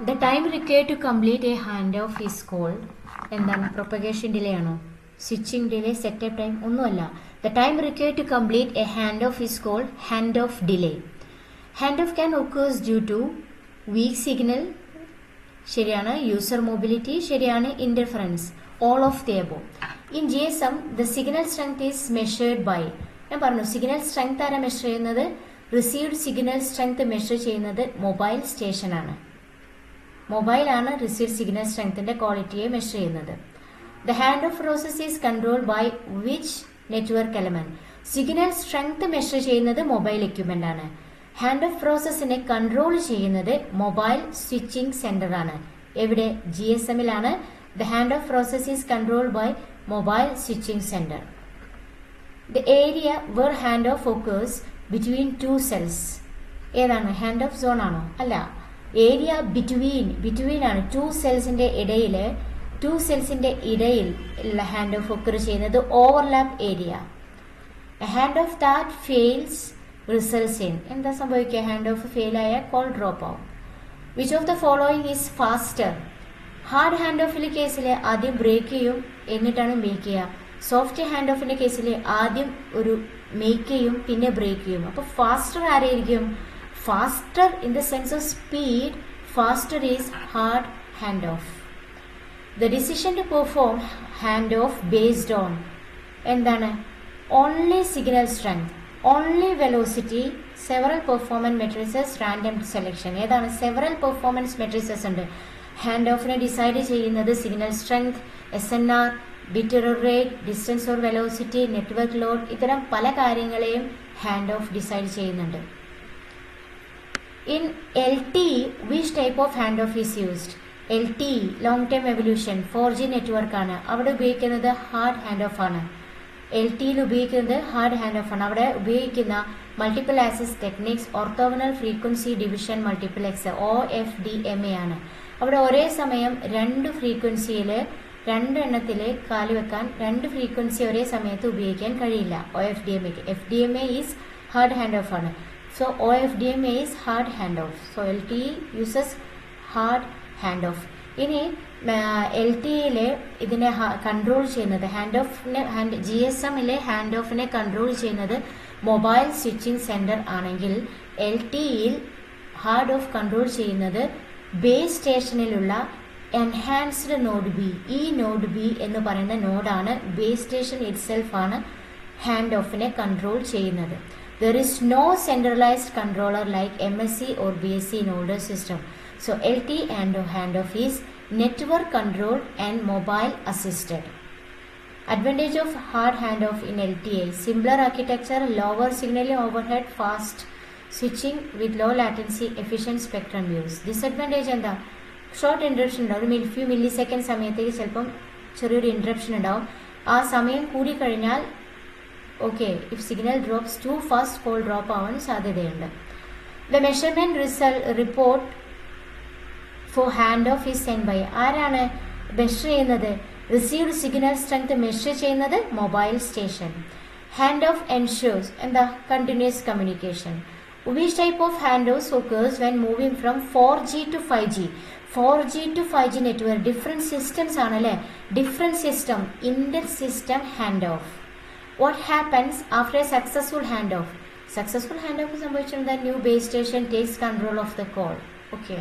The time required to complete a handoff is called എന്താണ് propagation delay ആണോ switching delay setup time ഒന്നുമല്ല. The time required to complete a handoff is called handoff delay. Handoff can occurs due to weak signal ശരിയാണ്, user mobility ശരിയാണ്, interference all of the above. In GSM the signal strength is measured by, ഞാൻ പറഞ്ഞു signal strength ആരാ measure ചെയ്യുന്നത്? Received signal strength measure ചെയ്യുന്നത് mobile സ്റ്റേഷനാണ്. മൊബൈലാണ് received signal സ്ട്രെങ്ത്തിന്റെ ക്വാളിറ്റിയെ മെഷർ ചെയ്യുന്നത്. The hand off process is controlled by which network element? Signal strength measure ചെയ്യുന്നത് മൊബൈൽ എക്യുപ്മെന്റ് ആണ്. ഹാൻഡ് ഓഫ് പ്രോസസ്സിനെ കൺട്രോൾ ചെയ്യുന്നത് മൊബൈൽ സ്വിച്ചിങ് സെന്റർ ആണ്. എവിടെ? GSMലാണ്. The hand off process is controlled by mobile switching centre. The area where hand off occurs between two cells ഏതാണ്? Hand off zone ആണോ? അല്ല, ഏരിയ ബിറ്റ്വീൻ ആണ്. ടു സെൽസിന്റെ ഇടയിൽ ഉള്ള ഹാൻഡ് ഓഫ് ഒക്കർ ചെയ്യുന്നത് overlap area. Hand off that fails results in, എന്താ സംഭവിക്കുക? ഹാൻഡ് ഓഫ് ഫെയിൽ ആയ കോൾ ഡ്രോപ്പ് ആവും. Which of the following is faster? Hard hand ഓഫിലെ കേസിൽ ആദ്യം ബ്രേക്ക് ചെയ്യും എന്നിട്ടാണ് മേക്ക് ചെയ്യുക. സോഫ്റ്റ് ഹാൻഡ് ഓഫിന്റെ കേസിൽ ആദ്യം ഒരു മേക്ക് ചെയ്യും പിന്നെ ബ്രേക്ക് ചെയ്യും. അപ്പൊ ഫാസ്റ്റർ ആരായിരിക്കും? Faster in the sense of speed, faster is hard handoff. The decision to perform handoff based on എന്താണ്? Only signal strength, only velocity, several performance matrices, random selection. ഏതാണ്? several performance matrices ഉണ്ട്. Hand ഓഫിനെ decide ചെയ്യുന്നത് signal strength, SNR, bit error rate, distance or velocity, network load, ഇത്തരം പല കാര്യങ്ങളെയും hand of decide ചെയ്യുന്നുണ്ട്. In LTE, which type of handoff is used? LTE, long term evolution, 4G network ആണ്. അവിടെ ഉപയോഗിക്കുന്നത് hard hand of ആണ്. LTEയിൽ ഉപയോഗിക്കുന്നത് hard hand of ആണ്. അവിടെ ഉപയോഗിക്കുന്ന multiple access techniques orthogonal frequency division multiplex OFDMA ആണ്. അവിടെ ഒരേ സമയം രണ്ട് ഫ്രീക്വൻസിയിൽ രണ്ടെണ്ണത്തിൽ കാലുവെക്കാൻ രണ്ട് ഫ്രീക്വൻസി ഒരേ സമയത്ത് ഉപയോഗിക്കാൻ കഴിയില്ല OFDMAക്ക്. FDMA is hard hand of ആണ്. So OFDMA is hard handoff. So LTE uses hard handoff. ഇനി LTEയിലെ ഇതിനെ കൺട്രോൾ ചെയ്യുന്നത് GSMലെ ഹാൻഡ് ഓഫിനെ കൺട്രോൾ ചെയ്യുന്നത് മൊബൈൽ സ്വിച്ചിങ് സെന്റർ ആണെങ്കിൽ LTEയിൽ ഹാർഡ് ഓഫ് കൺട്രോൾ ചെയ്യുന്നത് ബേസ് സ്റ്റേഷനിലുള്ള എൻഹാൻസ്ഡ് നോഡ് ബി. ഈ നോഡ് ബി എന്ന് പറയുന്ന നോഡാണ്, ബേസ് സ്റ്റേഷൻ ഇറ്റ്സെൽഫ് ആണ് ഹാൻഡ് ഓഫിനെ കൺട്രോൾ ചെയ്യുന്നത്. There is no centralized controller like MSC or BSC nodal system. So LTE and handoff is network controlled and mobile assisted. Advantage of hard handoff in LTE: simpler architecture, lower signal overhead, fast switching with low latency, efficient spectrum use. Disadvantage എന്താ? Short interruption ഉണ്ടാവും. ഒരു few milli second സമയത്തേക്ക് ചിലപ്പം ചെറിയൊരു interruption ഉണ്ടാവും. ആ സമയം കൂടിക്കഴിഞ്ഞാൽ if signal drops too fast, call drop ആവാൻ സാധ്യതയുണ്ട്. The measurement report for handoff is sent by, ആരാണ് മെഷർ ചെയ്യുന്നത്? റിസീവ്ഡ് സിഗ്നൽ സ്ട്രെങ്ത് മെഷർ ചെയ്യുന്നത് mobile station. Hand off ensures എന്താ? Continuous communication. Which type of handoffs occurs when moving from 4G to 5G? 4G to 5G network different systems ആണല്ലേ. Different system, inter system hand off. What happens after a successful handoff? Successful handoff സംഭവിച്ചിട്ടുണ്ടെങ്കിൽ new base station takes control of the call. Okay.